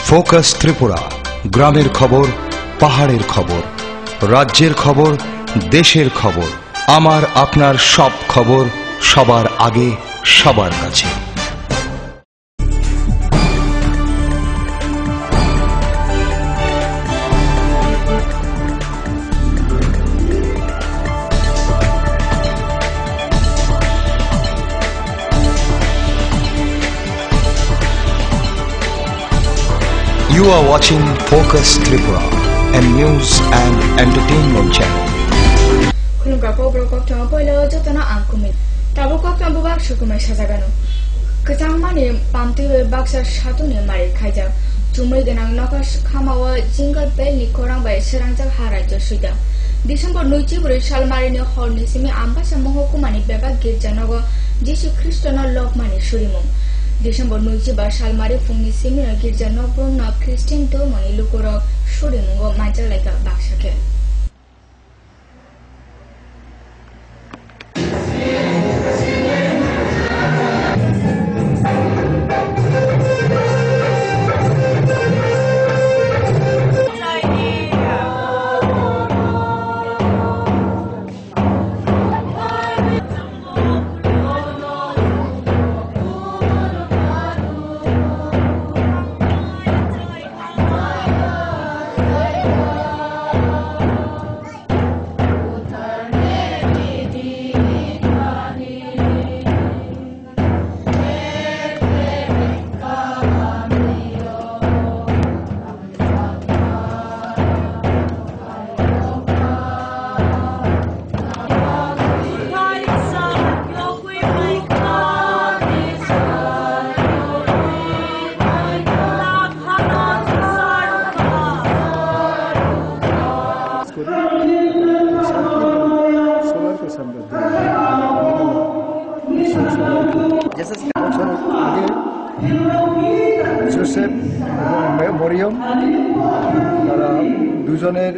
Focus Tripura, গ্রামের খবর, পাহাড়ের খবর, রাজ্যের খবর, দেশের খবর, আমার আপনার সব খবর সবার আগে সবার কাছে। You are watching Focus Tripura, a news and entertainment channel. Kulungka pobrokok tong poilo jotona angkumin. Tabukok tong bubak sukumai sajagano. Kecang mani pamti baksa satu ni mari kaja. Cumai genang nokas kamawa jingle bell ni korang bai serangjak harai josuida. Disember nuici beri salmari ni hol ni simi amba samohukumani bebak girjanogo Jisu Kristono lokmani surimum. Desember nuici bar salmari fungni simi girja noprom na Christian to mani lukorok surimungo majak laika baksake. Joseph এবং মরিয়ম তারা দুজনের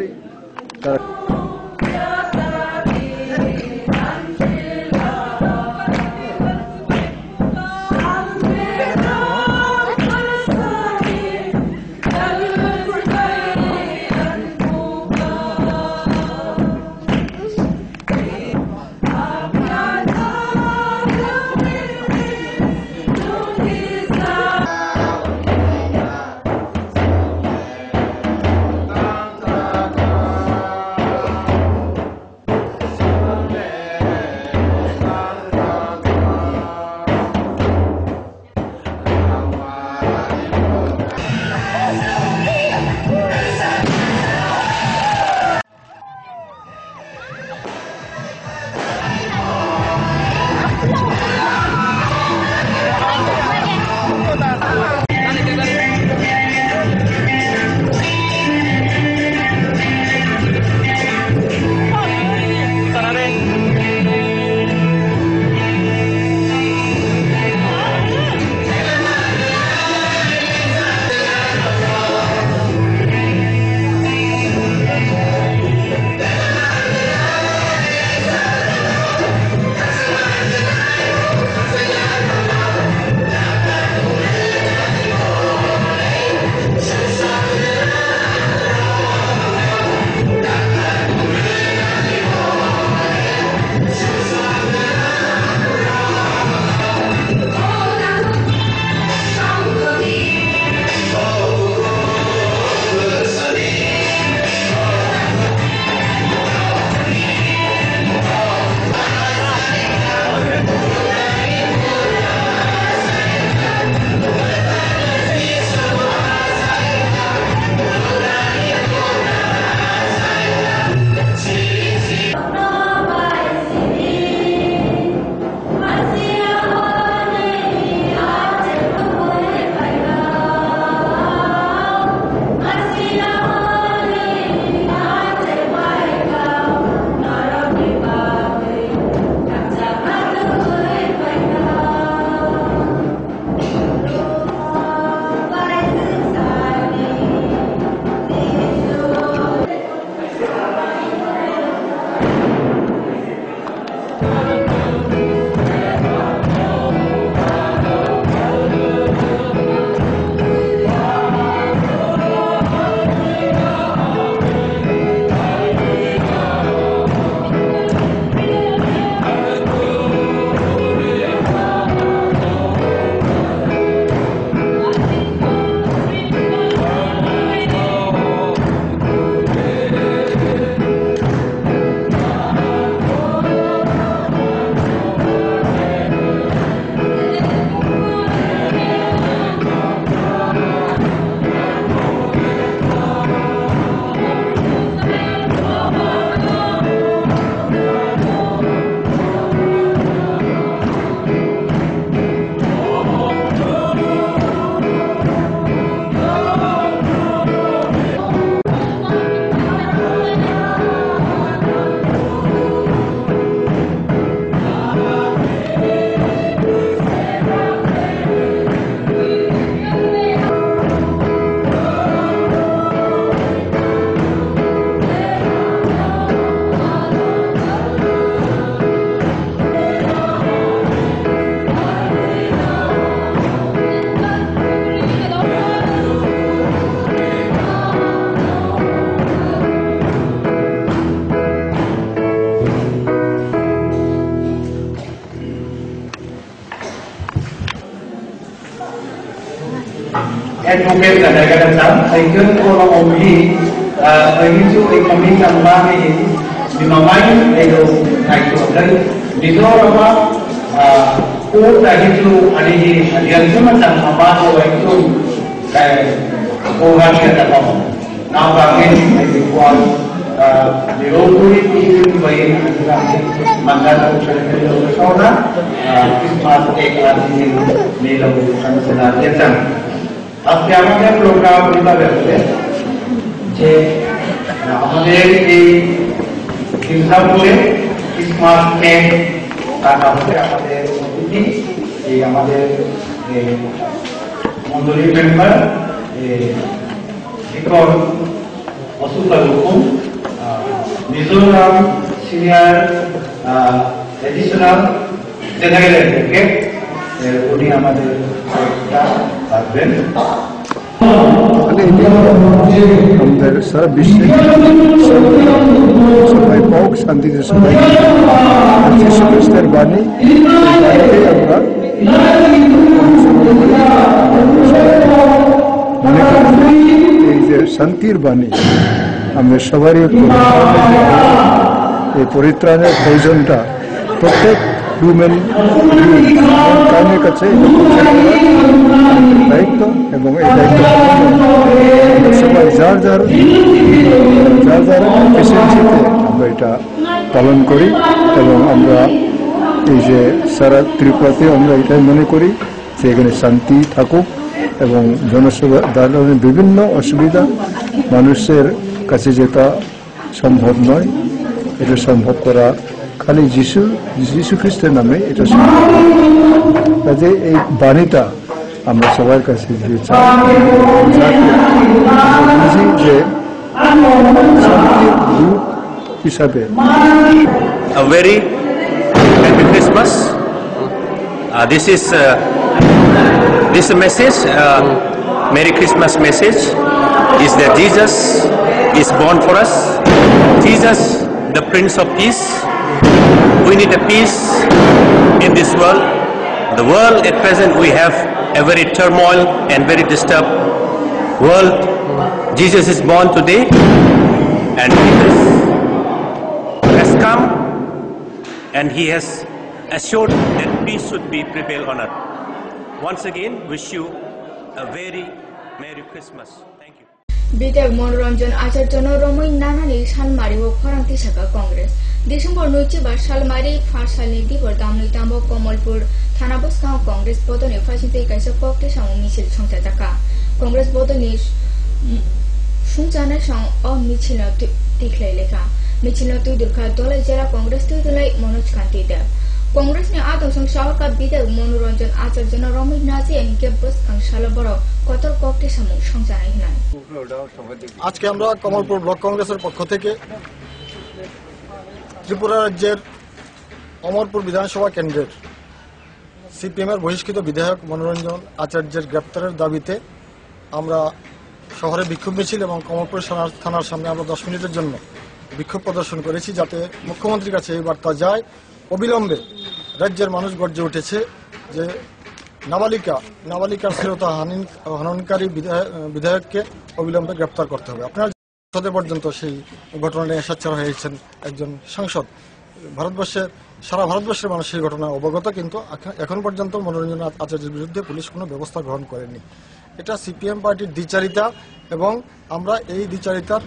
advocate kadang-kadang saya orang omli begitu kami kami di mamai itu itu dan di sana udah itu ada yang cuma sama apa itu orang kita tahu now kami itu kuat di rumah itu bayi mangga itu saudara kismat lagi ni lalu sangat senang আজকে আমাদের programme কিভাবে হবে যে আমাদের এই সিঙ্গাপুরে Christmas camp তারপরে আমাদের অতিথি এই আমাদের মন্ডলী মেম্বার শিক্ষক অসুকাল হুকুম Mizoram senior additional general advocate উনি আমাদের থাকবেন আমাদের সারা বিশ্বে সবাই পাওক শান্তিতে সবাই যীশু খ্রিস্টের বাণী আমরা মনে করি এই যে শান্তির বাণী আমাদের সবারই এই পরিত্রাণের প্রয়োজনটা প্রত্যেক হিউম্যান কারণের কাছে দায়িত্ব এবং এই দায়িত্ব সবাই যার যার এফিসিয়েন্সিতে আমরা এটা পালন করি এবং আমরা এই যে সারা ত্রিপুরাতে আমরা এটাই মনে করি যে এখানে শান্তি থাকুক এবং জনসাধারণের বিভিন্ন অসুবিধা মানুষের কাছে যেটা সম্ভব নয় এটা সম্ভব করা খালি যীশু খ্রিস্টের নামে এটা সম্ভব কাজে এই বাণীটা আমরা সবার কাছে বুঝি যে শান্তির দূত হিসাবে A very happy Christmas. This message, Merry Christmas message, is that Jesus is born for us. Jesus, the Prince of Peace. We need a peace in this world. The world at present we have a very turmoil and very disturbed world. Jesus is born today, and Jesus has come, and he has assured that peace should be prevail on earth. Once again, wish you a very Merry Christmas. Thank you. বিধায়ক মনোরঞ্জন আচার্য রমই নানানি সানমারি ও খরাংতি শাখা Congress December 9 সালমারি ফারসালনি Dibar দামনি thumb Kamalpur থানা বসকাও কংগ্রেস বদনি ফাসিতে কাইসা ককতে সামু মিছিল সংচাজাকা Congress বদনি সুংজানা song অ মিছিল তিখলাই লেখা মিছিল তুই দুর্গা দলে জেলা কংগ্রেস তুই দলাই মনোজ কান্তি দেব কংগ্রেসনি আদর্শং সহকা বিধায়ক মনোরঞ্জন আচার্য রমই নাজি এনকে বসকাং সালবড় কতর ককতে সামু সংজানাই হনাই আজকে আমরা কমলপুর ব্লক কংগ্রেসের পক্ষ থেকে ত্রিপুরা রাজ্যের অমরপুর বিধানসভা কেন্দ্রের সিপিএমের বহিষ্কৃত বিধায়ক মনোরঞ্জন আচার্যের গ্রেপ্তারের দাবিতে আমরা শহরে বিক্ষোভ মিছিল এবং কমলপুর থানার সামনে আমরা 10 মিনিটের জন্য বিক্ষোভ প্রদর্শন করেছি যাতে মুখ্যমন্ত্রীর কাছে এই বার্তা যায় অবিলম্বে রাজ্যের মানুষ গর্জে উঠেছে যে নাবালিকার শ্লীলতা হননকারী বিধায়ককে অবিলম্বে গ্রেপ্তার করতে হবে। আপনারা পর্যন্ত সেই ঘটনা নিয়ে সোচ্চার হয়েছেন একজন সাংসদ সারা ভারতবর্ষের মানুষ সেই ঘটনা অবগত, কিন্তু এখন পর্যন্ত মনোরঞ্জন আচার্যের বিরুদ্ধে পুলিশ কোনো ব্যবস্থা গ্রহণ করেনি। এটা সিপিএম পার্টির দ্বিচারিতা এবং আমরা এই দ্বিচারিতার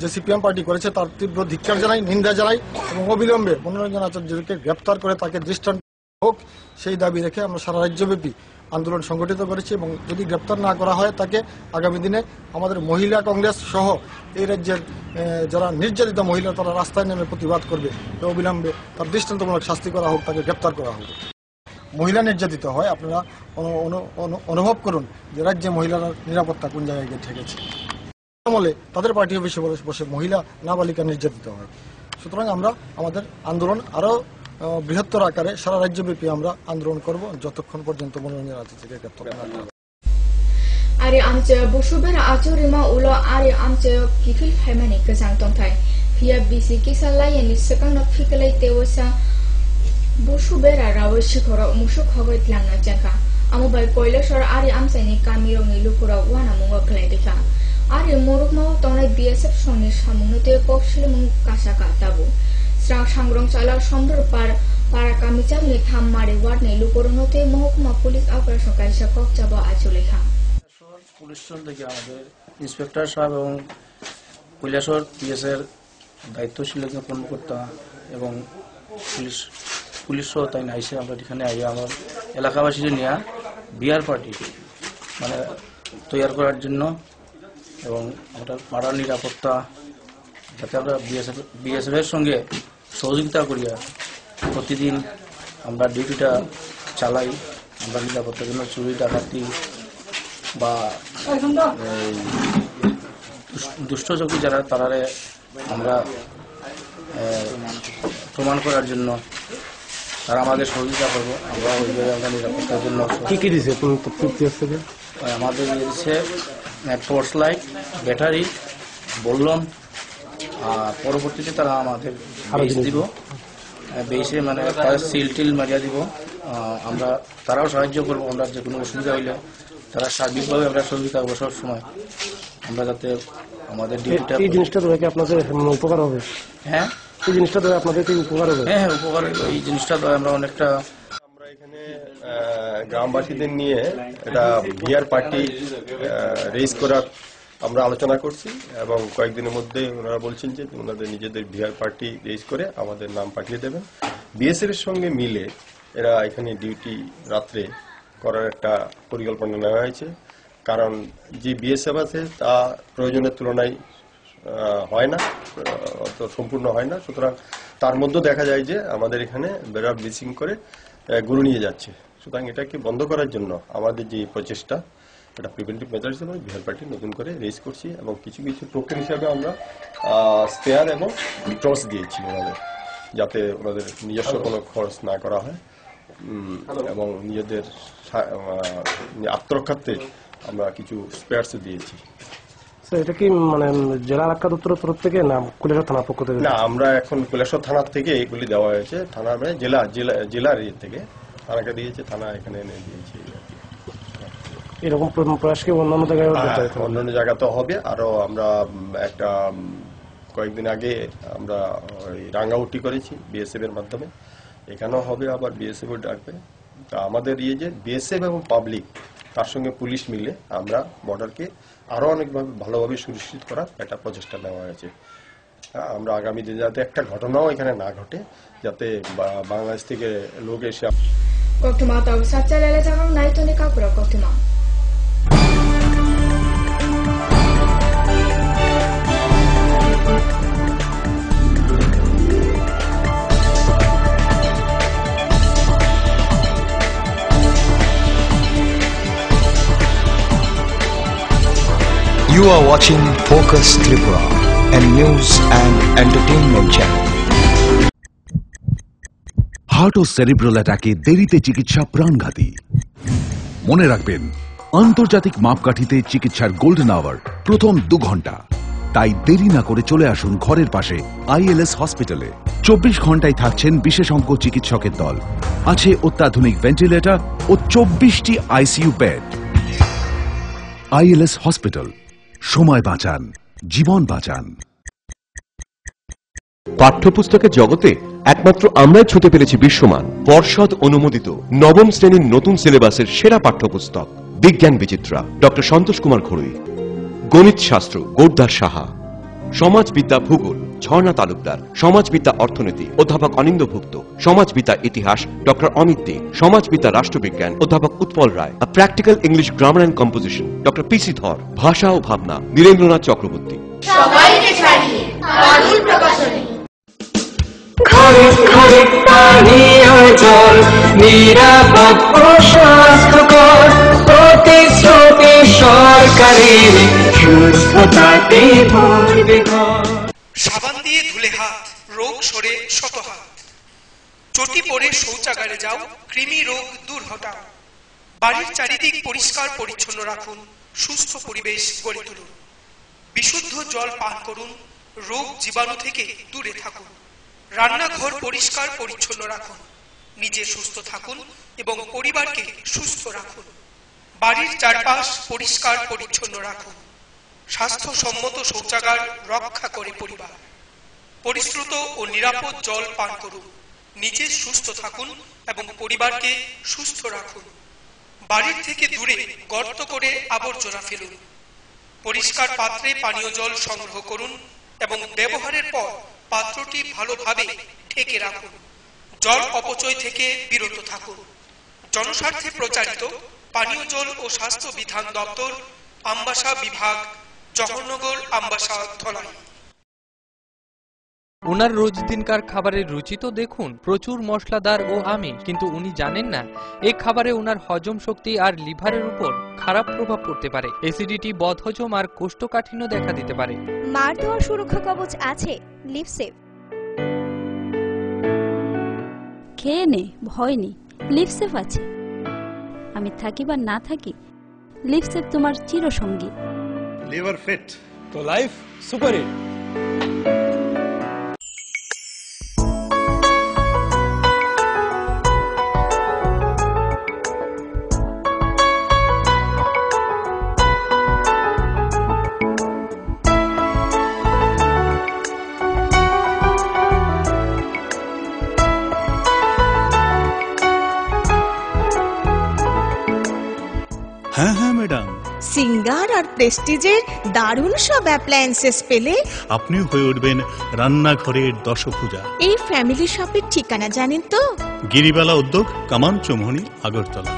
যে সিপিএম পার্টি করেছে তার তীব্র ধিক্কার জানাই, নিন্দা জানাই এবং অবিলম্বে মনোরঞ্জন আচার্যকে গ্রেপ্তার করে তাকে দৃষ্টান্ত হোক সেই দাবি রেখে আমরা সারা রাজ্যব্যাপী আন্দোলন সংগঠিত করেছি এবং যদি গ্রেপ্তার না করা হয় তাকে আগামী দিনে আমাদের মহিলা কংগ্রেস সহ এই রাজ্যের যারা নির্যাতিত মহিলা তারা রাস্তায় নেমে প্রতিবাদ করবে। অবিলম্বে তার দৃষ্টান্তমূলক শাস্তি করা হোক, তাকে গ্রেপ্তার করা হোক। মহিলা নির্যাতিত হয়, আপনারা অনুভব করুন যে রাজ্যে মহিলারা নিরাপত্তা কোন জায়গায় গিয়ে ঠেকেছে। আমলে তাদের পার্টি অফিসে বসে মহিলা নাবালিকা নির্যাতিত হয়। সুতরাং আমরা আমাদের আন্দোলন আরো বৃহত্তর আকারে সারা রাজ্যব্যাপী আমরা আন্দোলন করব যতক্ষণ পর্যন্ত মনোরঞ্জন আচার্যকে গ্রেপ্তার না করা হবে। आरे आमचे बुसुबेरा आचोरिमा उलो आरे आमचे किफिल फाइमानि गोजां दंथाय फिया बिसि किसालायनि सकांग फिकलाय तेवसा बुसुबेरा राव शिखर मुसुक हगै लांना जाका Amubai Koilashore Ari Amsani Kamirong Lukura Wanamunga Kledika. Ari Murukmo Tona BSF Sonish Hamunote Pop Shilum Kasaka Tabu. Strang Shangrong Chala Shondor Parakamicha Lekham Mari Watne Lukuronote Mohukma Police Operation Kaisha Kok Chaba Achuleha. Police থেকে আমাদের inspector সাহেব এবং কৈলাসহর পিএসের দায়িত্বশীল কর্মকর্তা এবং police সহ তাই নাইসে আমরা এখানে আগে আমার এলাকাবাসীদের নিয়ে বিয়ার পার্টি মানে তৈরি করার জন্য এবং আমাদের পাড়ার নিরাপত্তা যাতে আমরা বিএসএফ এর সঙ্গে সহযোগিতা করিয়া প্রতিদিন আমরা ডিউটিটা চালাই। আমরা নিরাপত্তার জন্য চুরি ডাকাতি বা দুষ্টচক্রী যারা তারারে আমরা প্রমাণ করার জন্য তারা আমাদের সহযোগিতা করবো। আমরা ওইভাবে আমরা নিরাপত্তার জন্য কি দিয়েছে আমাদের দিয়েছে টর্চ লাইট, ব্যাটারি, বললম, আর পরবর্তীতে তারা আমাদের বেস দিব, বেসে মানে তাদের সিল টিল মারিয়া দিব। আমরা তারাও সাহায্য করবো। আমরা যে কোনো অসুবিধা হইলে তারা সার্বিকভাবে আমরা সহযোগিতা করবো সব সময়। আমরা যাতে আমাদের ডিউটিটা এই জিনিসটা দ্বারা আপনাদের উপকার হবে। হ্যাঁ, এই জিনিসটা দ্বারা আপনাদের কি উপকার হবে? হ্যাঁ হ্যাঁ, উপকার হবে। এই জিনিসটা দ্বারা আমরা অনেকটা আমরা এখানে গ্রামবাসীদের নিয়ে একটা বিয়ার পার্টি রেজ করার আমরা আলোচনা করছি এবং কয়েকদিনের মধ্যে ওনারা বলছেন যে ওনাদের নিজেদের বিয়ার পার্টি রেজ করে আমাদের নাম পাঠিয়ে দেবেন। বিএসএফ এর সঙ্গে মিলে এরা এখানে ডিউটি রাত্রে করার একটা পরিকল্পনা নেওয়া হয়েছে। কারণ যে বিএসএফ আছে তা প্রয়োজনের তুলনায় হয় না, সম্পূর্ণ হয় না। সুতরাং তার মধ্যে দেখা যায় যে আমাদের এখানে বেড়া ব্লিচিং করে গরু নিয়ে যাচ্ছে। সুতরাং এটাকে বন্ধ করার জন্য আমাদের যে প্রচেষ্টা, এটা প্রিভেন্টিভ মেজার হিসেবে বিহার পার্টি নতুন করে রেজ করছি এবং কিছু কিছু টোকেন হিসাবে আমরা স্পেয়ার এবং টর্চ দিয়েছি ওনাদের, যাতে ওনাদের নিজস্ব কোনো খরচ না করা হয় এবং নিজেদের আত্মরক্ষার্থে আমরা কিছু স্পেয়ারস দিয়েছি। এটা কি মানে জেলা আরক্ষা দপ্তরের তরফ থেকে না কৈলাসহর থানার পক্ষ থেকে? না, আমরা এখন কৈলাসহর থানার থেকে এগুলি দেওয়া হয়েছে। থানা মানে জেলার থেকে থানাকে দিয়েছে, থানা এখানে এনে দিয়েছে। এরকম প্রয়াস কি অন্যান্য জায়গায় অন্যান্য জায়গাতেও হবে। আরো আমরা একটা কয়েকদিন আগে আমরা রাঙ্গাউটি করেছি বিএসএফ এর মাধ্যমে, এখানেও হবে, আবার বিএসএফ ডাকবে। তা আমাদের যে বিএসএফ এবং পাবলিক তার সঙ্গে পুলিশ মিলে আমরা বর্ডারকে আরো অনেকভাবে ভালোভাবে সুনিশ্চিত করার একটা প্রচেষ্টা নেওয়া হয়েছে। আমরা আগামী দিনে যাতে একটা ঘটনাও এখানে না ঘটে, যাতে বাংলাদেশ থেকে লোক এসে Koktuma tahu saja lele jangan naik tu ni kapura koktuma. You are watching Focus Tripura, a news and entertainment channel. Heart ও সেরিব্রাল অ্যাটাকে দেরিতে চিকিৎসা প্রাণঘাতী। মনে রাখবেন, আন্তর্জাতিক মাপকাঠিতে চিকিৎসার গোল্ডেন আওয়ার প্রথম 2 ঘন্টা। তাই দেরি না করে চলে আসুন ঘরের পাশে আইএলএস হসপিটালে। 24 ঘন্টায় থাকছেন বিশেষজ্ঞ চিকিৎসকের দল, আছে অত্যাধুনিক ভেন্টিলেটর ও 24টি আইসিইউ বেড। আইএলএস হসপিটাল, সময় বাঁচান, জীবন বাঁচান। পাঠ্যপুস্তকের জগতে একমাত্র আমরাই ছুঁতে পেরেছি বিশ্বমান পর্ষদ অনুমোদিত নবম শ্রেণীর নতুন সিলেবাসের সেরা পাঠ্যপুস্তক বিজ্ঞান বিচিত্রা ডক্টর সন্তোষ কুমার ঘড়ুই, গণিত শাস্ত্র গোর্দার সাহা, সমাজবিদ্যা ভূগোল ঝর্ণা তালুকদার, সমাজবিদ্যা অর্থনীতি অধ্যাপক অনিন্দ্যভুক্ত, সমাজবিদ্যা ইতিহাস ডক্টর অমিত দে, সমাজবিদ্যা রাষ্ট্রবিজ্ঞান অধ্যাপক Utpal Roy, practical English grammar and composition doctor PC Dhar, ভাষা ও ভাবনা নীরেন্দ্রনাথ চক্রবর্তী। ঘরে ঘরে পানীয় জল নিরাপদ ও স্বাস্থ্যকর, প্রতিশ্রুতি সরকারের সুস্থতাতে ভরবে ঘর। সাবান দিয়ে ধুলে হাত, রোগ সরে শত হাত। চটি পরে শৌচাগারে যাও, কৃমি রোগ দূর হটাও। বাড়ির চারিদিক পরিষ্কার পরিচ্ছন্ন রাখুন, সুস্থ পরিবেশ গড়ে তুলুন। বিশুদ্ধ জল পান করুন, রোগ জীবাণু থেকে দূরে থাকুন। রান্নাঘর পরিষ্কার পরিচ্ছন্ন রাখুন, নিজে সুস্থ থাকুন এবং পরিবারকে সুস্থ রাখুন। বাড়ির চারপাশ পরিষ্কার পরিচ্ছন্ন রাখুন। স্বাস্থ্যসম্মত শৌচাগার রক্ষা করে পরিবার। পরিশ্রুত ও নিরাপদ জল পান করুন। নিজে সুস্থ থাকুন এবং পরিবারকে সুস্থ রাখুন। বাড়ির থেকে দূরে গর্ত করে আবর্জনা ফেলুন। পরিষ্কার পাত্রে পানীয় জল সংগ্রহ করুন এবং ব্যবহারের পর পাত্রটি ভালোভাবে ঢেকে রাখুন। জল অপচয় থেকে বিরত থাকুন। জনস্বার্থে প্রচারিত পানীয় জল ও স্বাস্থ্য বিধান দপ্তর, আমবাসা বিভাগ, জওহরনগর, আমবাসা, ধলাই। ওনার রোজ দিনকার খাবারের রুচি তো দেখুন, প্রচুর মশলাদার ও আমিষ, কিন্তু উনি জানেন না এই খাবারে ওনার হজম শক্তি আর লিভারের উপর খারাপ প্রভাব পড়তে পারে। অ্যাসিডিটি, বদহজম আর কোষ্ঠকাঠিন্য দেখা দিতে পারে। মার দেওয়া সুরক্ষা কবচ আছে লিভসেভ। খেয়ে নে, ভয় নেই, লিভসেভ আছে। আমি থাকি বা না থাকি, লিভসেভ তোমার চিরসঙ্গী। Liver fit to life super hit. হ্যাঁ হ্যাঁ ম্যাডাম, সিঙ্গার আর প্রেস্টিজের দারুণ সব অ্যাপ্লায়েন্সেস পেলে আপনিও হয়ে উঠবেন রান্নাঘরের দশভুজা। এই ফ্যামিলি শপের ঠিকানা জানেন তো? গিরিবালা উদ্যোগ, কামান চৌমুহনী, আগরতলা।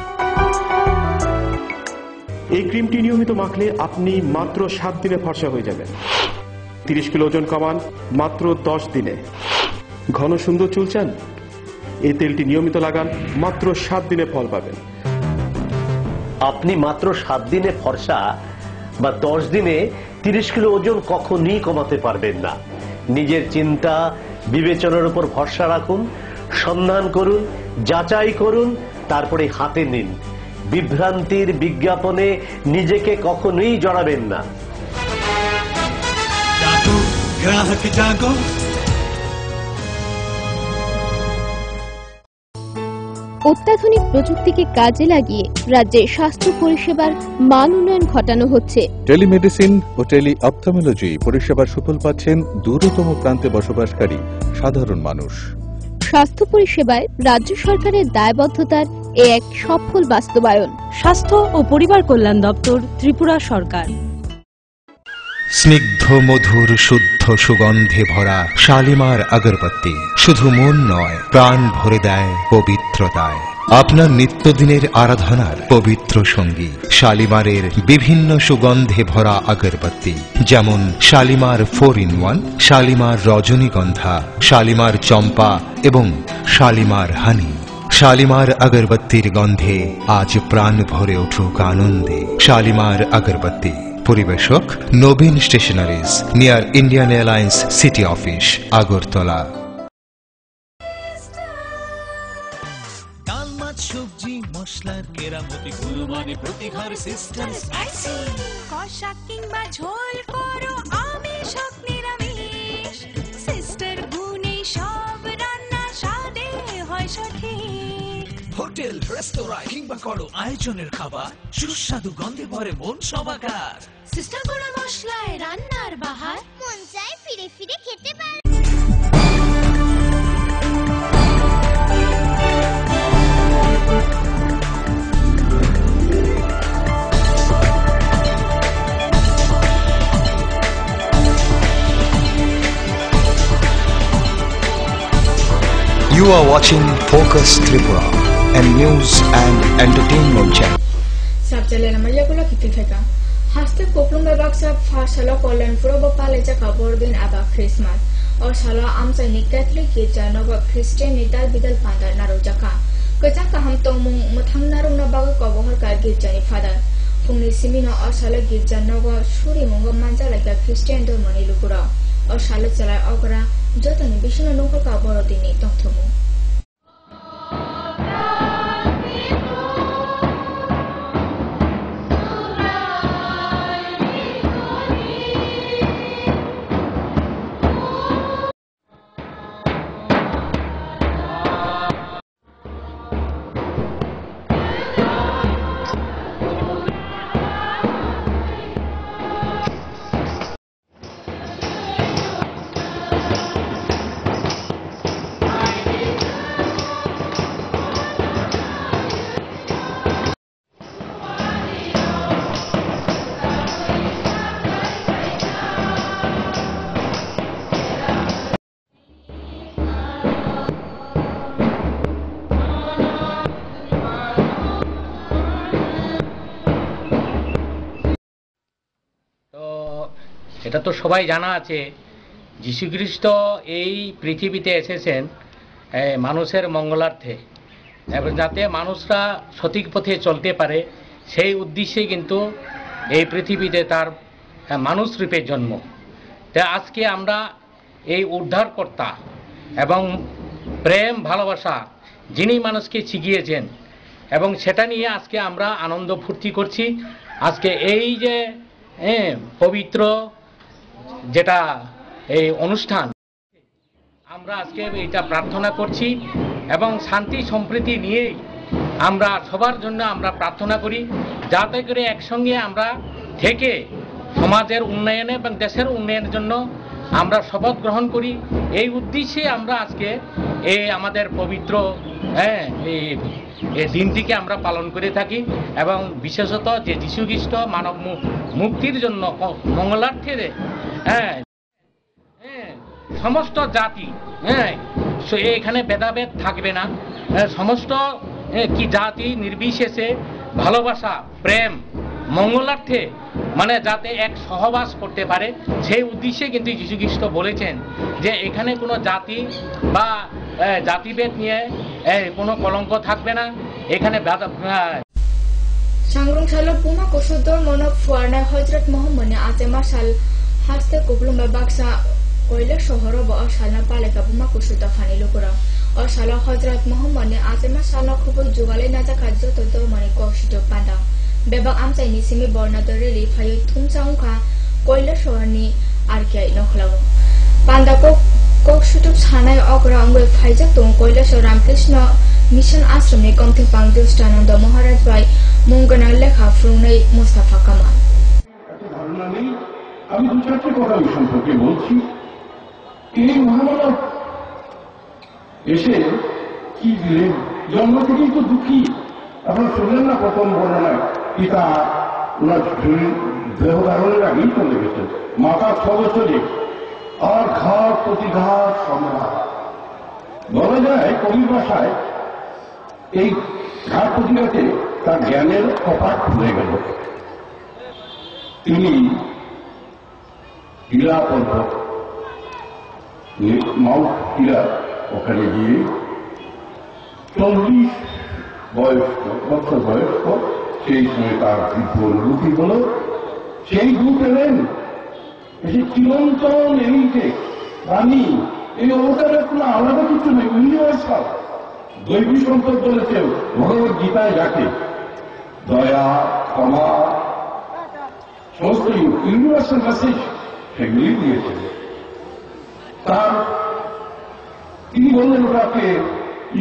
এই ক্রিমটি নিয়মিত মাখলে আপনি মাত্র 7 দিনে ফর্সা হয়ে যাবেন। 30 কিলো ওজন কমান মাত্র 10 দিনে। ঘন সুন্দর চুল চান? এই তেলটি নিয়মিত লাগান, মাত্র 7 দিনে ফল পাবেন। আপনি মাত্র 7 দিনে ফর্সা বা 10 দিনে 30 কিলো ওজন কখনই কমাতে পারবেন না। নিজের চিন্তা বিবেচনার উপর ভরসা রাখুন, সন্ধান করুন, যাচাই করুন, তারপরে হাতে নিন। বিভ্রান্তির বিজ্ঞাপনে নিজেকে কখনোই জড়াবেন না। গ্রাহক জাগো। অত্যাধুনিক প্রযুক্তিকে কাজে লাগিয়ে রাজ্যে স্বাস্থ্য পরিষেবার মান উন্নয়ন ঘটানো হচ্ছে। টেলিমেডিসিন ও টেলি অপথলমোলজি পরিষেবার সুফল পাচ্ছেন দূরতম প্রান্তে বসবাসকারী সাধারণ মানুষ। স্বাস্থ্য পরিষেবায় রাজ্য সরকারের দায়বদ্ধতার এক সফল বাস্তবায়ন। স্বাস্থ্য ও পরিবার কল্যাণ দপ্তর, ত্রিপুরা সরকার। স্নিগ্ধ মধুর শুদ্ধ সুগন্ধে ভরা শালিমার আগরবাতি শুধু মন নয়, প্রাণ ভরে দেয় পবিত্রতায়। আপনার নিত্যদিনের আরাধনার পবিত্র সঙ্গী শালিমারের বিভিন্ন সুগন্ধে ভরা আগরবাতি, যেমন শালিমার 4-in-1, শালিমার রজনীগন্ধা, শালিমার চম্পা এবং শালিমার হানি। শালিমার আগরবাতির গন্ধে আজ প্রাণ ভরে উঠুক আনন্দে। শালিমার আগরবাতি। পরিবেশক নবীন stationeries, near Indian Airlines city office, Agartala. ডাল, মাছ, সবজি, মশলার কেরামতি গুণমানে প্রতিঘর সিস্টেম স্পাইসি। কষা কিংবা ঝোল করো আমিষ হোক নিরামিষ, সিস্টার গুণে সব রান্না স্বাদে হয় সঠিক। হোটেল, রেস্তোরাঁ কিংবা করো আয়োজনের খাবার, সুস্বাদু গন্ধে ভরে মন সমাকার। সিস্টার গুঁড়ো মশলায় রান্নার বাহার, মন চায় ফিরে ফিরে খেতে পারে। You are watching Focus Tripura, a news and entertainment channel. Sabjalan Malayakula Kititheka. Haste Koplung Baksa Fashala Poland Frobo Paleja Kabordin Aba Christmas or Shala Amsani Catholic Kirjanova Christian Nital Bidal Panda Narojaka. Kajaka Hamtomung Mutang Naruna Baga Kobohar Kirjani Father. Pungni Simino or Shala Kirjanova Shuri Munga Manja like a Christian Domani Lukura or Shala Chala Okra. Jotani Bishana Nuka Kaborodini Tontomu. এটা তো সবাই জানা আছে, যীশুখ্রিস্ট এই পৃথিবীতে এসেছেন মানুষের মঙ্গলার্থে এবং যাতে মানুষরা সঠিক পথে চলতে পারে সেই উদ্দেশ্যে কিন্তু এই পৃথিবীতে তার মানুষ রূপে জন্ম। তাই আজকে আমরা এই উদ্ধারকর্তা এবং প্রেম ভালোবাসা যিনি মানুষকে শিখিয়েছেন এবং সেটা নিয়ে আজকে আমরা আনন্দ ফুর্তি করছি। আজকে এই যে পবিত্র যেটা এই অনুষ্ঠান আমরা আজকে এটা প্রার্থনা করছি এবং শান্তি সম্প্রীতি নিয়েই আমরা সবার জন্য আমরা প্রার্থনা করি, যাতে করে একসঙ্গে আমরা থেকে সমাজের উন্নয়নে এবং দেশের উন্নয়নের জন্য আমরা শপথ গ্রহণ করি। এই উদ্দেশ্যে আমরা আজকে এই আমাদের পবিত্র এই দিনটিকে আমরা পালন করে থাকি এবং বিশেষত যে যীশুখ্রিস্ট মানব মুক্তির জন্য মঙ্গলার্থে সমস্ত জাতি এখানে ভেদাভেদ থাকবে না, সমস্ত কি জাতি নির্বিশেষে ভালোবাসা প্রেম মঙ্গলার্থে মানে যাতে এক সহবাস করতে পারে সেই উদ্দেশ্যে কিন্তু যীশুখ্রিস্ট বলেছেন যে এখানে কোনো জাতি বা জাতিভেদ নিয়ে কোনো কলঙ্ক থাকবে না, এখানে Sangrung salo puma kusudor monok fuarna Hajrat Muhammad ne ate masal haste kublum baksa koile shohor ba salna paleka puma kusuda khani lokura और साला हजरत मोहम्मद ने आजमा साला खुबल जुगाले नाजा खाजो तो दो मने कोशितो पांडा बेबा आम चाइनी सिमी बर्ना दरेली फायो थुमचाउ खा कोइला शहरनी आरके नखलाव पांडा को कोशितो छानाय अग्रा अंगवे फाइजा तो कोइला शहर रामकृष्ण मिशन आश्रम ने कमथे पांगदेव स्टानंद महाराज भाई मुंगना लेखा फ्रुनै मुस्ताफा कामाल ধারণা নেই। আমি দু চারটি কথা এই সম্পর্কে বলছি। এই মহামানব এসে কি দিলেন? জন্ম থেকেই তো দুঃখী। আপনারা শুনলেন না প্রথম বর্ণনায় পিতা ওনার দেহ ধারণের আগেই চলে গেছেন, মাতা 6 বছরে, আর ঘাট প্রতিঘাত সম্রাট বলা যায় কবির ভাষায়। এই ঘাট প্রতিঘাতে তার জ্ঞানের কপাট খুলে গেল। তিনি হীরা পর্বত মাউন্ট হীরা ওখানে গিয়ে 40 বছর বয়স্ক সেই সময় তার দিব্য অনুভূতি হল। সেই দূত এলেন এসে চিরন্তন এই যে বাণী, এই অবতারের কোনো আলাদা কিছু নেই, ইউনিভার্সাল দৈবী সম্পদ বলেছে ভগবত গীতায় যাকে দয়া ক্ষমা সমস্ত ইউনিভার্সাল মেসেজ সেগুলি দিয়েছেন। তার তিনি বললেন ওটাকে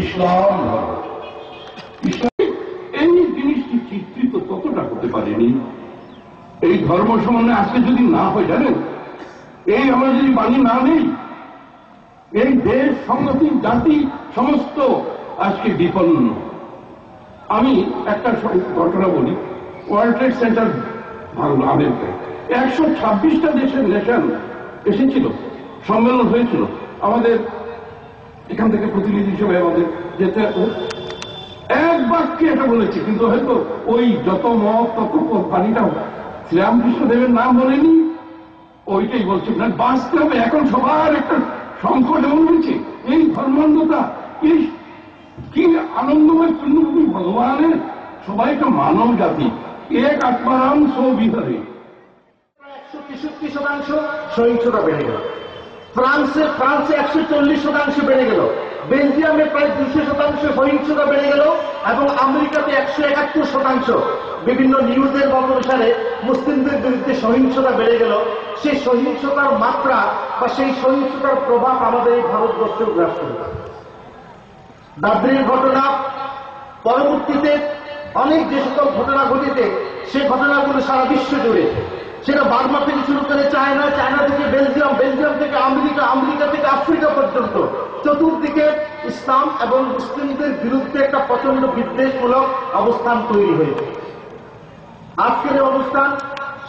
ইসলাম ধর্ম। ইসলাম এই জিনিসটি চিত্রিত ততটা হতে পারেনি। এই ধর্ম সম্বন্ধে আজকে যদি না হয় জানেন, এই আমরা যদি বাণী না নেই, এই দেশ সংগতি জাতি সমস্ত আজকে বিপন্ন। আমি একটা ঘটনা বলি। ওয়ার্ল্ড ট্রেড সেন্টার ভাঙল আমেরিকায়, 126টা দেশের নেশন এসেছিল, সম্মেলন হয়েছিল। আমাদের এখান থেকে প্রতিনিধি হিসেবে আমাদের যেতে এক বাক্যে এটা বলেছে, কিন্তু হয়তো ওই যত মত তত পানিটাও শ্রীরামকৃষ্ণদেবের নাম বলেনি, ওইটাই বলছে না। বাস্তবে এখন সবার একটা সংকট এমন হয়েছে, এই ধর্মান্ধতা কি আনন্দময় পূর্ণভূমি ভগবানের, সবাই একটা মানব জাতি, এক আত্মারাম সৌবিহারে। 163% সহিংসতা বেড়ে গেল। ফ্রান্সে 140% বেড়ে গেল। বেলজিয়ামে প্রায় 200% সহিংসতা বেড়ে গেল এবং আমেরিকাতে 171%। বিভিন্ন নিউজের অনুসারে মুসলিমদের বিরুদ্ধে সহিংসতা বেড়ে গেল। সেই সহিংসতার মাত্রা বা সেই সহিংসতার প্রভাব আমাদের এই ভারতবর্ষেও গ্রাস করেছে। দাদ্রির ঘটনা পরবর্তীতে অনেক যে সকল ঘটনা ঘটেছে, সেই ঘটনাগুলো সারা বিশ্ব জুড়ে, সেটা বার্মা থেকে শুরু করে চায়না, চায়না থেকে বেলজিয়াম, বেলজিয়াম থেকে আমেরিকা, আমেরিকা থেকে আফ্রিকা পর্যন্ত চতুর্দিকে ইসলাম এবং মুসলিমদের বিরুদ্ধে একটা প্রচন্ড বিদ্বেষমূলক অবস্থান তৈরি হয়েছে। আজকের এই অনুষ্ঠান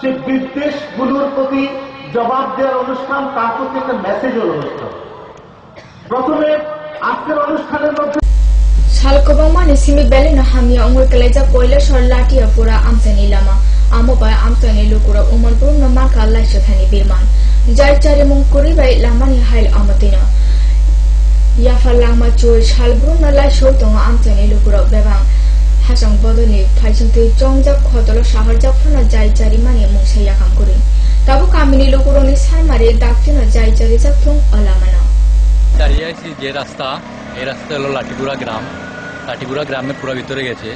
সেই বিদ্বেষগুলোর প্রতি জবাব দেওয়ার অনুষ্ঠান, তার প্রতি একটা মেসেজের অনুষ্ঠান। প্রথমে আজকের অনুষ্ঠানের মধ্যে Salkobang mani simi bele na hamia ungul keleja koila shor latia pura amsani lama Amobai Amtani Lukura Umalpur Namaka Lashathani Birman. Jari Munkuribai Lamani Hail Amatina. Yafalama Choi Shalbruna Lashotong Amtani Lukura Bevang. Hasang Bodoni, Paisanti Jongjak Hotolo Shaharjak from a Jari Mani Musayakam Kurin. Tabu Kamini Lukuroni Samari Daktina Jari Zakung Alamana. দাঁড়িয়ে আছি যে রাস্তা, এই রাস্তা হলো লাঠিপুরা গ্রাম। লাঠিপুরা গ্রামে পুরো ভিতরে গেছে।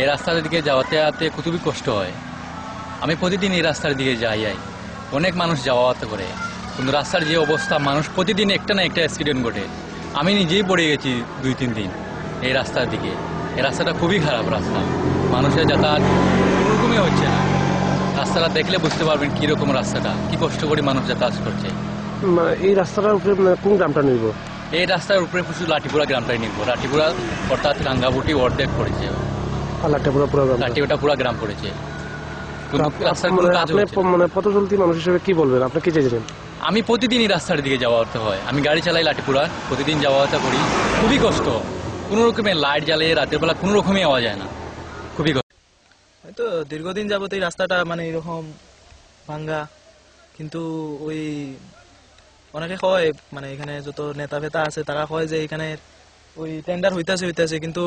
এই রাস্তার দিকে যাওয়াতে খুবই কষ্ট হয়। আমি প্রতিদিন এই রাস্তার দিকে যাই। অনেক মানুষ যাওয়া আসা করে, কিন্তু রাস্তার যে অবস্থা, মানুষ প্রতিদিন একটা না একটা অ্যাক্সিডেন্ট ঘটে। আমি নিজেই পড়ে গেছি 2-3 দিন এই রাস্তার দিকে। এই রাস্তাটা খুবই খারাপ রাস্তা, মানুষের যাতায়াত কোনোরকমই হচ্ছে না। রাস্তাটা দেখলে বুঝতে পারবেন কীরকম রাস্তাটা, কি কষ্ট করে মানুষ যাতায়াত করছে। এই রাস্তাটার উপরে কোন গ্রামটা নির্ভ? এই রাস্তার উপরে শুধু লাঠিপুরা গ্রামটাই নির্ভর। লাঠিপুরা অর্থাৎ রাঙ্গাবুটি অর্ধেক পড়েছে, লাঠিপুরা পুরা গ্রাম পড়েছে। পথ চলতি মানুষ হিসেবে কি বলবেন, আপনি কি চাইছেন? আমি প্রতিদিনই রাস্তার দিকে যাওয়া আসতে হয়। আমি গাড়ি চালাই লাঠিপুরা, প্রতিদিন যাওয়া আসা করি। খুবই কষ্ট, কোনো রকমের লাইট জ্বালিয়ে রাতের বেলা কোনো রকমই আওয়া যায় না, খুবই কষ্ট। হয়তো দীর্ঘদিন যাবত এই রাস্তাটা মানে এরকম ভাঙ্গা, কিন্তু ওই অনেকে কয় মানে এখানে যত নেতা ফেতা আছে তারা কয় যে এখানে ওই টেন্ডার হইতেছে কিন্তু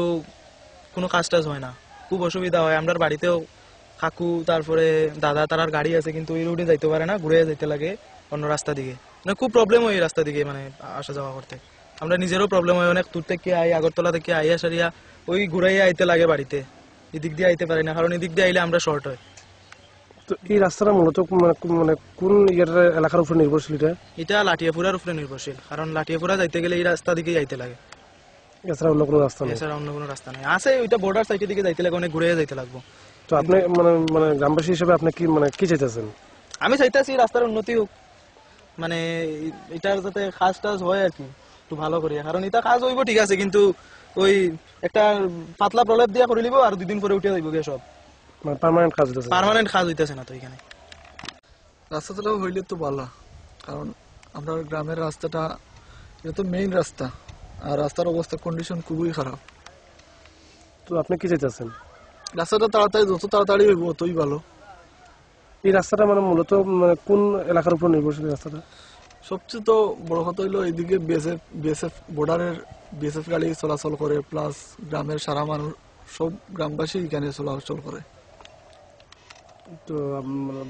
কোনো কাজ টাজ হয় না, খুব অসুবিধা হয়। আমরা বাড়িতেও কাকু তারপরে দাদা তারার গাড়ি আছে, কিন্তু এই রোডে যাইতে পারে না, ঘুরে যাইতে লাগে অন্য রাস্তা দিকে। মানে খুব প্রবলেম হয় এই রাস্তা দিকে মানে আসা যাওয়া করতে। আমরা নিজেরও প্রবলেম হয়, অনেক দূর থেকে আগরতলা থেকে আইয়া সারিয়া ওই ঘুরাইয়া আইতে লাগে বাড়িতে, এদিক দিয়ে আইতে পারি না, কারণ এদিক দিয়ে আইলে আমরা শর্ট হয়। তো এই রাস্তাটা মূলত মানে কোন এলাকার উপরে নির্ভরশীল? এটা লাঠিয়াপুরার উপরে নির্ভরশীল, কারণ লাঠিয়াপুরা যাইতে গেলে এই রাস্তা দিকে যাইতে লাগে, এছাড়া অন্য কোনো রাস্তা নেই। এছাড়া অন্য কোনো রাস্তা নেই। আছে ওইটা বর্ডার সাইডের দিকে যাইতে লাগে, অনেক ঘুরে যাইতে লাগবো। তো আপনি মানে গ্রামবাসী হিসেবে আপনি কি চাইতেছেন? আমি চাইতেছি রাস্তার উন্নতি হোক, মানে এটার যাতে কাজ টাজ হয় আর কি একটু ভালো করে, কারণ এটা কাজ হইব ঠিক আছে, কিন্তু ওই একটা পাতলা প্রলেপ দিয়া করে নিব আর 2 দিন পরে উঠে যাইব গে সব, মানে পার্মানেন্ট কাজ হইতেছে না। তো এখানে রাস্তাটা হইলে তো ভালো, কারণ আমরা গ্রামের রাস্তাটা এটা তো মেইন রাস্তা, আর রাস্তার অবস্থা কন্ডিশন খুবই খারাপ। তো আপনি কি চাইতেছেন? রাস্তাটা তাড়াতাড়ি, যত তাড়াতাড়ি হইব ততই ভালো। এই রাস্তাটা মানে মূলত কোন এলাকার উপর নির্ভরশীল রাস্তাটা? সবচেয়ে তো বড় কথা হইলো এইদিকে বিএসএফ বর্ডারের বিএসএফ গাড়ি চলাচল করে, প্লাস গ্রামের সারা মানুষ সব গ্রামবাসী এখানে চলাচল করে। তো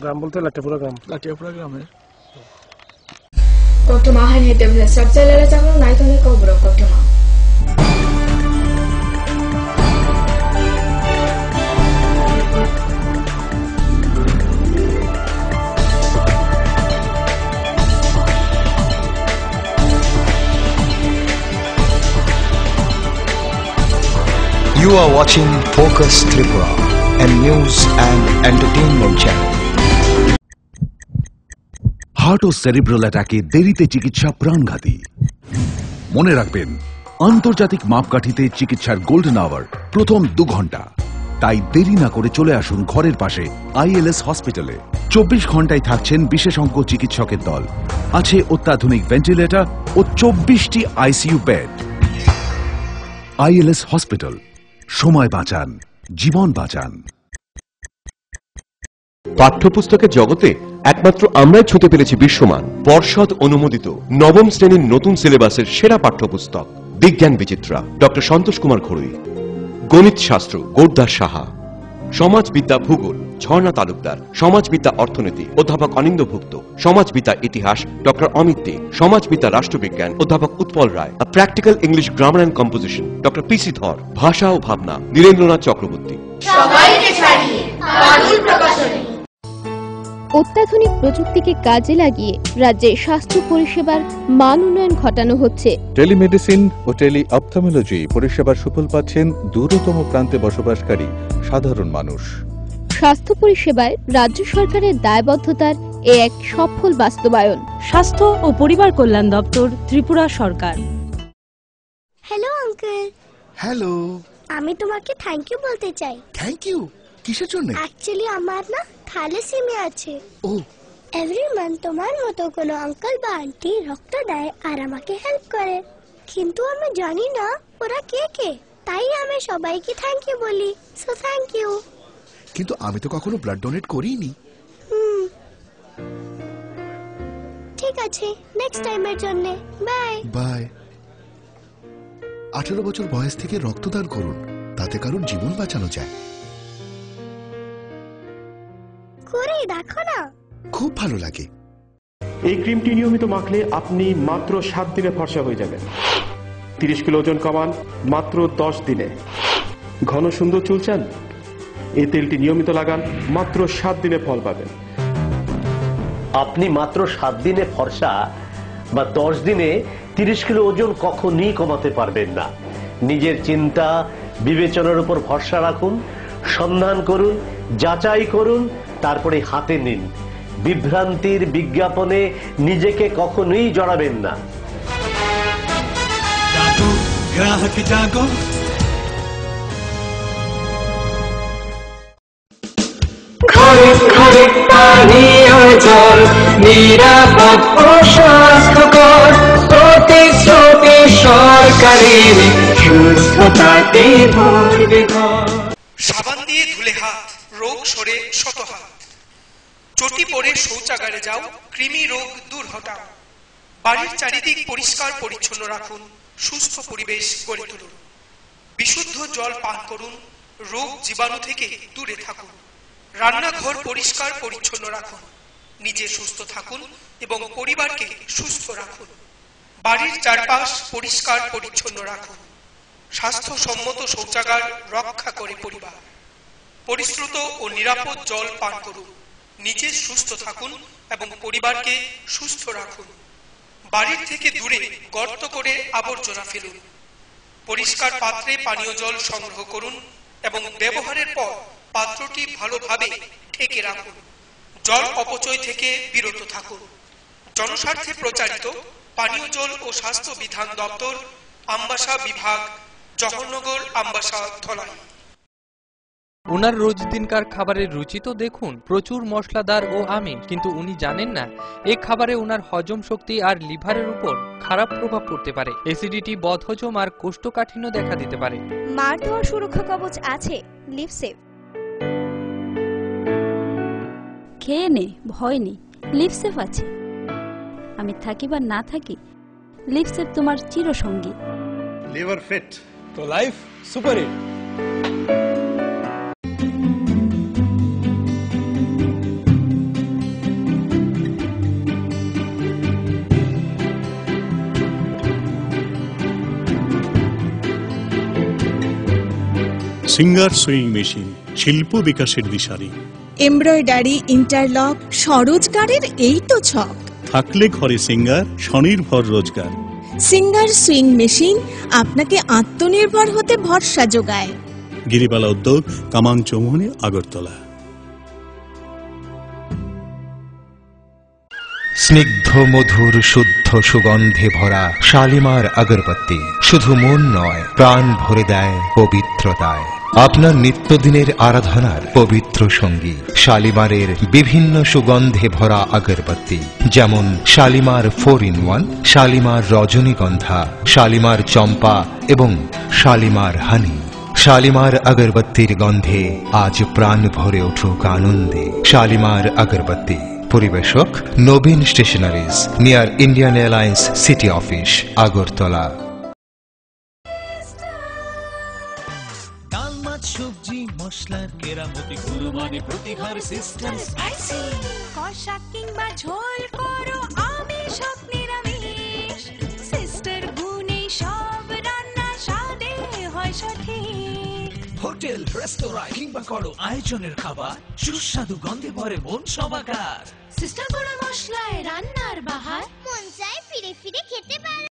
গ্রাম বলতে লাঠিয়াপুরা গ্রামের Kottuma hanhete bisa sabjalala chakro naitone kobro Kottuma. You are watching Focus Tripura, a news and entertainment channel. Heart ও সেরিব্রাল অ্যাটাকে দেরিতে চিকিৎসা প্রাণঘাতী। মনে রাখবেন, আন্তর্জাতিক মাপকাঠিতে চিকিৎসার গোল্ডেন আওয়ার প্রথম 2 ঘন্টা। তাই দেরি না করে চলে আসুন ঘরের পাশে আইএলএস হসপিটালে। 24 ঘন্টায় থাকছেন বিশেষজ্ঞ চিকিৎসকের দল, আছে অত্যাধুনিক ভেন্টিলেটর ও 24টি আইসিইউ বেড। আইএলএস হসপিটাল, সময় বাঁচান, জীবন বাঁচান। পাঠ্যপুস্তকের জগতে একমাত্র আমরাই ছুঁতে পেরেছি বিশ্বমান পর্ষদ অনুমোদিত নবম শ্রেণীর নতুন সিলেবাসের সেরা পাঠ্যপুস্তক বিজ্ঞান বিচিত্রা ডক্টর সন্তোষ কুমার ঘড়ুই, গণিত শাস্ত্র গোরদাস সাহা, সমাজবিদ্যা ভূগোল ঝর্ণা তালুকদার, সমাজবিদ্যা অর্থনীতি অধ্যাপক অনিন্দ্যভুক্ত, সমাজবিদ্যা ইতিহাস ডক্টর অমিত দে, সমাজবিদ্যা রাষ্ট্রবিজ্ঞান অধ্যাপক Utpal Roy, practical English grammar and composition doctor PC Dhar, ভাষা ও ভাবনা নীরেন্দ্রনাথ চক্রবর্তী। সবাইকে ছাড়িয়ে বাদল প্রকাশনী। অত্যাধুনিক প্রযুক্তিকে কাজে লাগিয়ে রাজ্যে স্বাস্থ্য পরিষেবার মান উন্নয়ন ঘটানো হচ্ছে। টেলিমেডিসিন ও টেলি অপথলমোলজি পরিষেবার সুফল পাচ্ছেন দূরতম প্রান্তে বসবাসকারী সাধারণ মানুষ। স্বাস্থ্য পরিষেবায় রাজ্য সরকারের দায়বদ্ধতার এক সফল বাস্তবায়ন। স্বাস্থ্য ও পরিবার কল্যাণ দপ্তর, ত্রিপুরা সরকার। Hello uncle. হ্যালো। আমি তোমাকে থ্যাংক ইউ বলতে চাই। Thank you? কিসের জন্য? অ্যাকচুয়ালি আমার না থ্যালাসেমিয়া আছে। ও। এভরি মান্থ তোমার মতো কোনো আঙ্কেল বা আন্টি রক্ত দেয় আর আমাকে হেল্প করে, কিন্তু আমি জানি না ওরা কে কে, তাই আমি সবাইকে থ্যাংক ইউ বলি। So thank you. কিন্তু আমি তো কখনো ব্লাড ডোনেট করিনি। ঠিক আছে, নেক্সট টাইমের জন্য বাই বাই। 18 বছর বয়স থেকে রক্তদান করুন, তাতে কারোর জীবন বাঁচানো যায়। করে দেখো না, খুব ভালো লাগে। এই ক্রিমটি নিয়মিত মাখলে আপনি মাত্র 7 দিনে ফর্সা হয়ে যাবেন। 30 কিলো ওজন কমান মাত্র 10 দিনে। ঘন সুন্দর চুল চান? এই তেলটি নিয়মিত লাগান, মাত্র 7 দিনে ফল পাবেন। আপনি মাত্র 7 দিনে ফর্সা বা 10 দিনে 30 কিলো ওজন কখনই কমাতে পারবেন না। নিজের চিন্তা বিবেচনার উপর ভরসা রাখুন, সন্ধান করুন, যাচাই করুন, তারপরে হাতে নিন। বিভ্রান্তির বিজ্ঞাপনে নিজেকে কখনোই জড়াবেন না। গ্রাহক জাগো। ঘরে ঘরে পানীয় জল নিরাপদ ও স্বাস্থ্যকর, প্রতিশ্রুতি সরকারের সুস্থতাতে ভরবে ঘর। সাবান দিয়ে ধুলে হাত, রোগ সরে শত হাত। চটি পরে শৌচাগারে যাও, কৃমি রোগ দূর হটাও। বাড়ির চারিদিক পরিষ্কার পরিচ্ছন্ন রাখুন, সুস্থ পরিবেশ গড়ে তুলুন। বিশুদ্ধ জল পান করুন, রোগ জীবাণু থেকে দূরে থাকুন। রান্নাঘর পরিষ্কার পরিচ্ছন্ন রাখুন, নিজে সুস্থ থাকুন এবং পরিবারকে সুস্থ রাখুন। বাড়ির চারপাশ পরিষ্কার পরিচ্ছন্ন রাখুন। স্বাস্থ্যসম্মত শৌচাগার রক্ষা করে পরিবার। পরিশ্রুত ও নিরাপদ জল পান করুন, নিজে সুস্থ থাকুন এবং পরিবারকে সুস্থ রাখুন। বাড়ির থেকে দূরে গর্ত করে আবর্জনা ফেলুন। পরিষ্কার পাত্রে পানীয় জল সংগ্রহ করুন এবং ব্যবহারের পর পাত্রটি ভালোভাবে ঢেকে রাখুন। জল অপচয় থেকে বিরত থাকুন। জনস্বার্থে প্রচারিত পানীয় জল ও স্বাস্থ্য বিধান দপ্তর, আমবাসা বিভাগ, জওহরনগর, আমবাসা, ধলাই। ওনার রোজ দিনকার খাবারের রুচি তো দেখুন, প্রচুর মশলাদার ও আমিষ, কিন্তু উনি জানেন না এই খাবারে ওনার হজম শক্তি আর লিভারের উপর খারাপ প্রভাব পড়তে পারে। অ্যাসিডিটি, বদহজম আর কোষ্ঠকাঠিন্য দেখা দিতে পারে। মার দেওয়া সুরক্ষা কবচ আছে লিভসেভ। খেয়ে নে, ভয় নেই, লিভসেভ আছে। আমি থাকি বা না থাকি, লিভসেভ তোমার চিরসঙ্গী। Liver fit to life super hit. Singer sewing machine, শিল্প বিকাশের দিশারি। এমব্রয়ডারি, ইন্টারলক, স্বরোজগারের এই তো ছক। থাকলে ঘরে সিঙ্গার, স্বনির্ভর রোজগার। সিঙ্গার সুইং মেশিন আপনাকে আত্মনির্ভর হতে ভরসা যোগায়। গিরিবালা উদ্যোগ, কামাং চৌমুহনী, আগরতলা। স্নিগ্ধ মধুর শুদ্ধ সুগন্ধে ভরা শালিমার আগরবাতি শুধু মন নয়, প্রাণ ভরে দেয় পবিত্রতায়। আপনার নিত্যদিনের আরাধনার পবিত্র সঙ্গী শালিমারের বিভিন্ন সুগন্ধে ভরা আগরবাতি, যেমন শালিমার 4-in-1, শালিমার রজনীগন্ধা, শালিমার চম্পা এবং শালিমার হানি। শালিমার আগরবাতির গন্ধে আজ প্রাণ ভরে উঠুক আনন্দে। শালিমার আগরবাতি। পরিবেশক নবীন stationeries, near Indian Airlines city office, Agartala. ডাল, মাছ, সবজি, মশলার কেরামতি, গুণমানে প্রতিভার সিস্টেম স্পাইসি। কষা কিংবা ঝোল করো আমিষ সব নিরামিষ, সিস্টার গুণে সব রান্না স্বাদে হয় সঠিক। হোটেল, রেস্তোরাঁ কিংবা করো আয়োজনের খাবার, সুস্বাদু গন্ধে ভরে মন সমাকার। সিস্টার গুণ মশলায় রান্নার বাহার, মন চায় ফিরে ফিরে খেতে পারে।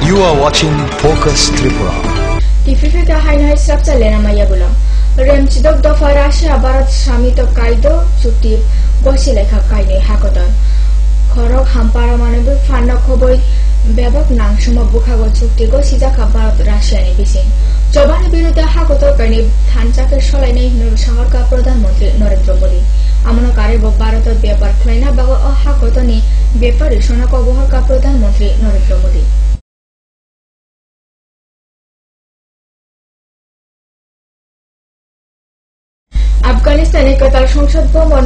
You are watching Focus Tripura. Tififika hainai structure lena maya gula. Remchidok dofa Russia Bharat Samito Kaido চুক্তির বসে লেখা কাইনে হাকতন। খরক হাম্পারা মানবে ফান্না খবই ব্যাপক নাংসম বুখাগো চুক্তি গো সিজাখা ভারত রাশিয়ানি বিসিং। জবানের বিরুদ্ধে হাকতকারী ধানচাকে সলাইনাय সাহরকা প্রধানমন্ত্রী নরেন্দ্র মোদী আমনকারে ভারতত ব্যাপার খাইনা বাগ হাকতনি ব্যাপারে শোনাক অবহরকা প্রধানমন্ত্রী নরেন্দ্র মোদী আফগানিস্তানে কাতার সংসদ ভবন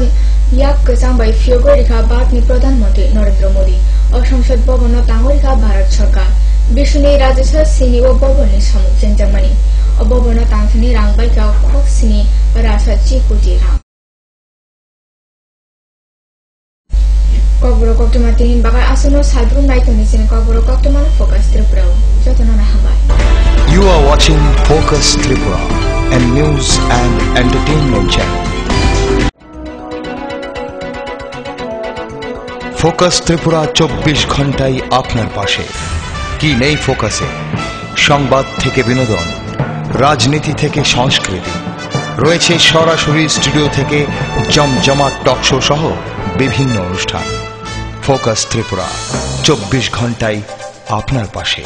ইয়াক চাংবাই ফিওগরিখা ভারতনি প্রধানমন্ত্রী নরেন্দ্র মোদী ও সংসদ ভবন তাঙ্গরিখা ভারত সরকার বিশুনি রাজস্ব সিনি ও ভবনের সামুক জেনজামানি ও ভবন তাংসিনি রাংবাইকা খক সিনি রাসা 7 কোটি রাং কবর কক্টমা তিন বাগার আসন্ন সালব্রুম নাইতনি সিন কবর কক্টমান ফোকাস ত্রিপুরা যতন না হাবাই You are watching Focus Tripura, a news and entertainment channel. Focus Tripura 24 ঘন্টাই আপনার পাশে। কি নেই ফোকাসে? সংবাদ থেকে বিনোদন, রাজনীতি থেকে সংস্কৃতি, রয়েছে সরাসরি স্টুডিও থেকে জমজমাট টক শো সহ বিভিন্ন অনুষ্ঠান। ফোকাস ত্রিপুরা 24 ঘন্টাই আপনার পাশে।